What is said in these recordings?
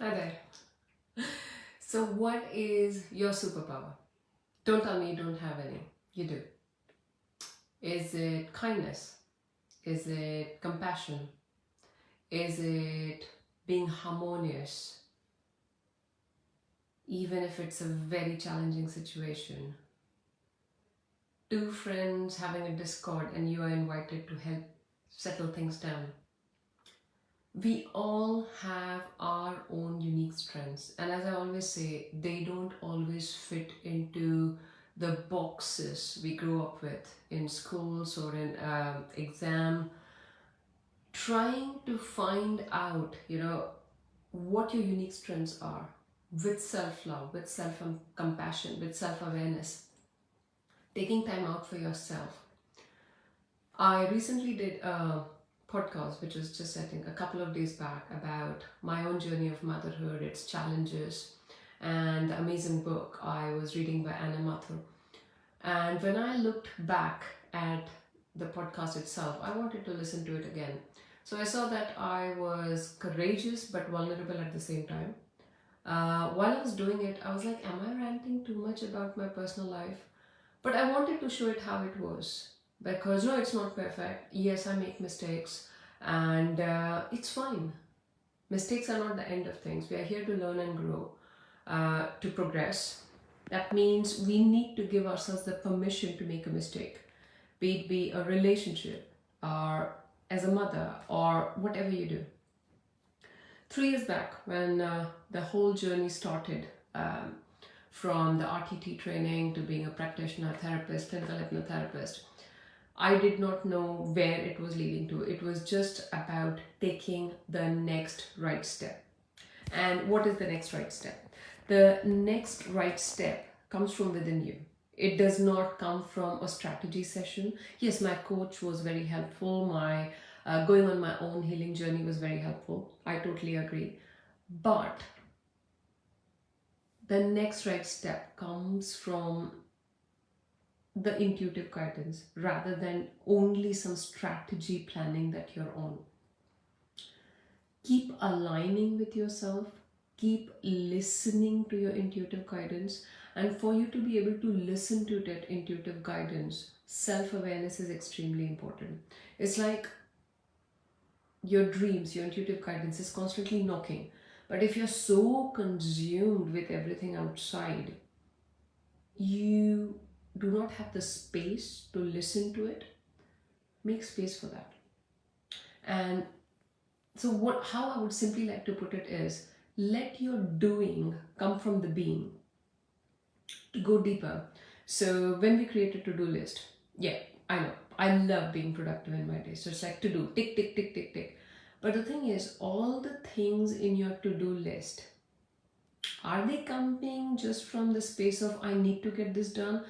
Hi there. So, what is your superpower? Don't tell me you don't have any. You do. Is it kindness? Is it compassion? Is it being harmonious, even if it's a very challenging situation? Two friends having a discord and you are invited to help settle things down. We all have our own unique strengths, and as I always say, they don't always fit into the boxes we grew up with in schools or in exam. Trying to find out, what your unique strengths are with self-love, with self-compassion, with self-awareness, taking time out for yourself. I recently did a podcast, which was just, I think, a couple of days back, about my own journey of motherhood, its challenges, and the amazing book I was reading by Anna Mathur. And when I looked back at the podcast itself, I wanted to listen to it again. So I saw that I was courageous but vulnerable at the same time. While I was doing it, I was like, am I ranting too much about my personal life? But I wanted to show it how it was. Because no, it's not perfect. Yes, I make mistakes, and it's fine. Mistakes are not the end of things. We are here to learn and grow, to progress. That means we need to give ourselves the permission to make a mistake, be it be a relationship, or as a mother, or whatever you do. 3 years back, when the whole journey started, from the RTT training to being a practitioner, therapist, clinical hypnotherapist, I did not know where it was leading to. It was just about taking the next right step. And what is the next right step? The next right step comes from within you. It does not come from a strategy session. Yes, my coach was very helpful. My going on my own healing journey was very helpful. I totally agree. But the next right step comes from the intuitive guidance rather than only some strategy planning that you're on. Keep aligning with yourself, keep listening to your intuitive guidance, and for you to be able to listen to that intuitive guidance, self awareness is extremely important. It's like your dreams, your intuitive guidance is constantly knocking. But if you're so consumed with everything outside, you do not have the space to listen to it. Make space for that. And so what how I would simply like to put it is, let your doing come from the being. To go deeper, so when we create a to-do list, yeah, I know, I love being productive in my day, so it's like to do, tick tick tick tick tick. But the thing is, all the things in your to-do list, are they coming just from the space of I need to get this done,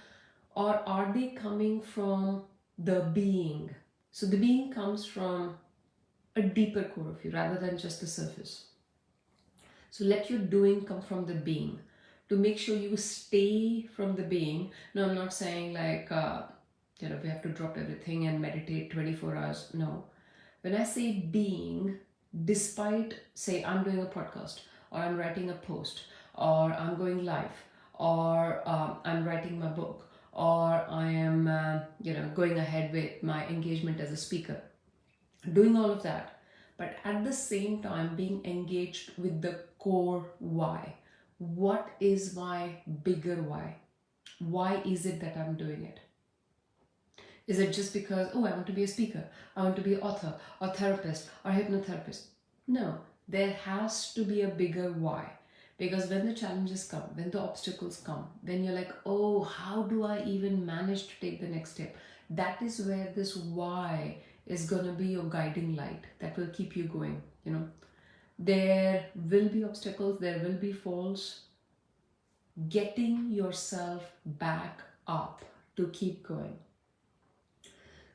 or are they coming from the being? So the being comes from a deeper core of you rather than just the surface. So let your doing come from the being, to make sure you stay from the being. No, I'm not saying like, we have to drop everything and meditate 24 hours. No. When I say being, despite, say, I'm doing a podcast, or I'm writing a post, or I'm going live, or I'm writing my book, or I am, going ahead with my engagement as a speaker, doing all of that, but at the same time being engaged with the core why. What is my bigger why? Why is it that I'm doing it? Is it just because, oh, I want to be a speaker, I want to be an author, or therapist, or hypnotherapist? No, there has to be a bigger why. Because when the challenges come, when the obstacles come, when you're like, oh, how do I even manage to take the next step? That is where this why is going to be your guiding light that will keep you going. There will be obstacles, there will be falls. Getting yourself back up to keep going.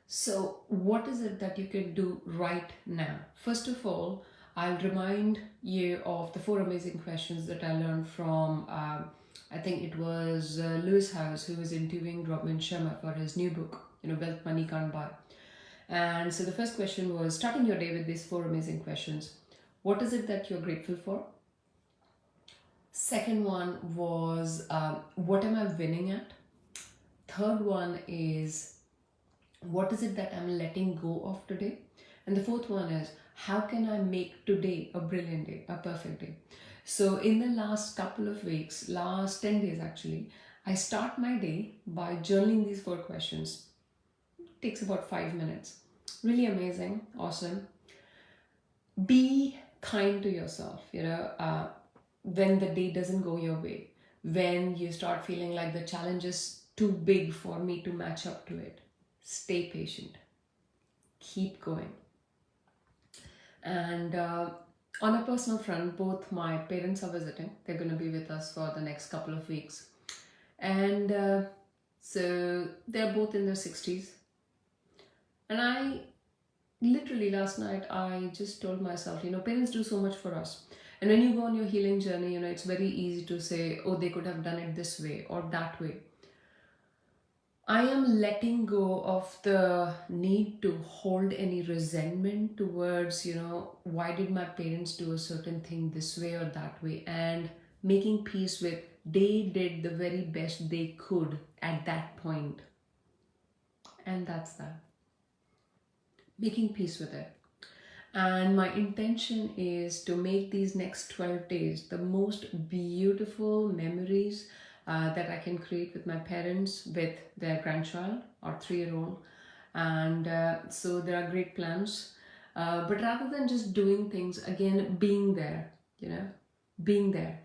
So, what is it that you can do right now? First of all, I'll remind you of the 4 amazing questions that I learned from, I think it was Lewis Howes, who was interviewing Robin Sharma for his new book, Wealth Money Can't Buy. And so the first question was, starting your day with these 4 amazing questions. What is it that you're grateful for? Second one was what am I winning at? Third one is what is it that I'm letting go of today? And the fourth one is how can I make today a brilliant day, a perfect day? So, in the last couple of weeks, last 10 days actually, I start my day by journaling these four questions. It takes about 5 minutes. Really amazing, awesome. Be kind to yourself, when the day doesn't go your way, when you start feeling like the challenge is too big for me to match up to it. Stay patient, keep going. And on a personal front, both my parents are visiting. They're going to be with us for the next couple of weeks. And so they're both in their 60s. And I literally last night, I just told myself, parents do so much for us. And when you go on your healing journey, it's very easy to say, oh, they could have done it this way or that way. I am letting go of the need to hold any resentment towards, why did my parents do a certain thing this way or that way, and making peace with they did the very best they could at that point. And that's that. Making peace with it. And my intention is to make these next 12 days the most beautiful memories that I can create with my parents, with their grandchild or 3-year-old. And so there are great plans. But rather than just doing things, again, being there, being there.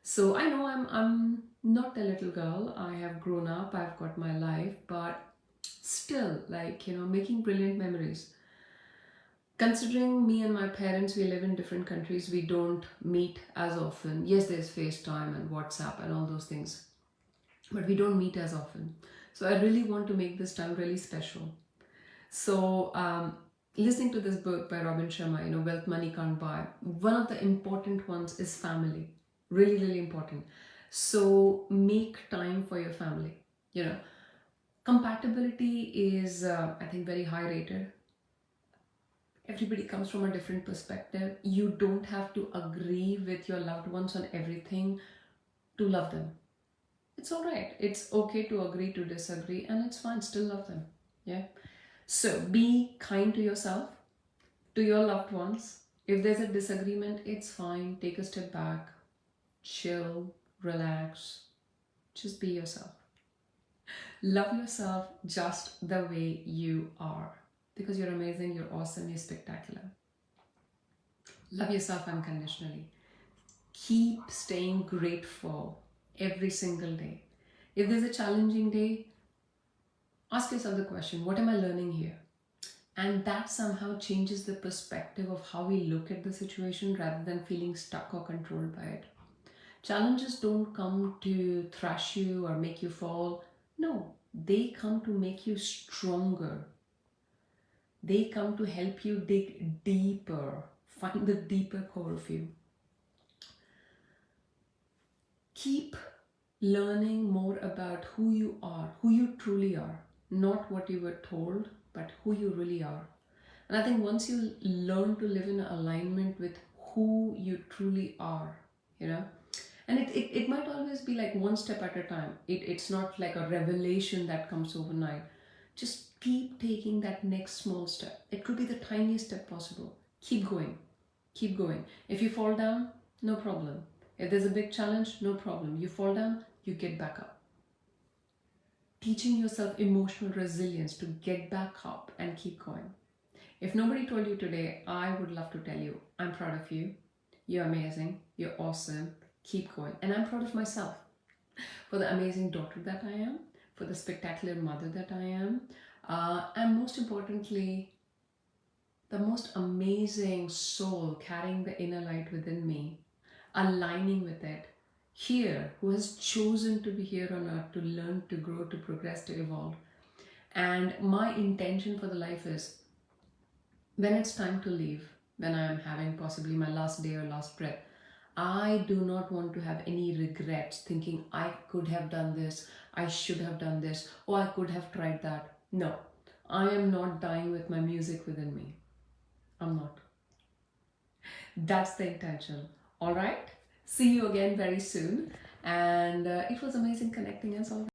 So I know I'm not a little girl. I have grown up, I've got my life, but still, making brilliant memories. Considering me and my parents, we live in different countries, we don't meet as often. Yes, there's FaceTime and WhatsApp and all those things, but we don't meet as often. So I really want to make this time really special. So, listening to this book by Robin Sharma, Wealth Money Can't Buy, one of the important ones is family. Really, really important. So, make time for your family. Compatibility is, I think, very high rated. Everybody comes from a different perspective. You don't have to agree with your loved ones on everything to love them. It's all right. It's okay to agree to disagree, and it's fine. Still love them. Yeah. So be kind to yourself, to your loved ones. If there's a disagreement, it's fine. Take a step back, chill, relax. Just be yourself. Love yourself just the way you are, because you're amazing, you're awesome, you're spectacular. Love yourself unconditionally. Keep staying grateful every single day. If there's a challenging day, ask yourself the question, what am I learning here? And that somehow changes the perspective of how we look at the situation rather than feeling stuck or controlled by it. Challenges don't come to thrash you or make you fall. No, they come to make you stronger. They come to help you dig deeper, find the deeper core of you. Keep learning more about who you are, who you truly are, not what you were told, but who you really are. And I think once you learn to live in alignment with who you truly are, and it might always be like one step at a time. It's not like a revelation that comes overnight. Just keep taking that next small step. It could be the tiniest step possible. Keep going. Keep going. If you fall down, no problem. If there's a big challenge, no problem. You fall down, you get back up. Teaching yourself emotional resilience to get back up and keep going. If nobody told you today, I would love to tell you, I'm proud of you. You're amazing. You're awesome. Keep going. And I'm proud of myself for the amazing daughter that I am, for the spectacular mother that I am, and most importantly, the most amazing soul carrying the inner light within me, aligning with it, here, who has chosen to be here on earth to learn, to grow, to progress, to evolve. And my intention for the life is when it's time to leave, when I am having possibly my last day or last breath, I do not want to have any regrets thinking I could have done this, I should have done this, or I could have tried that. No, I am not dying with my music within me. I'm not. That's the intention. All right. See you again very soon. And it was amazing connecting as always.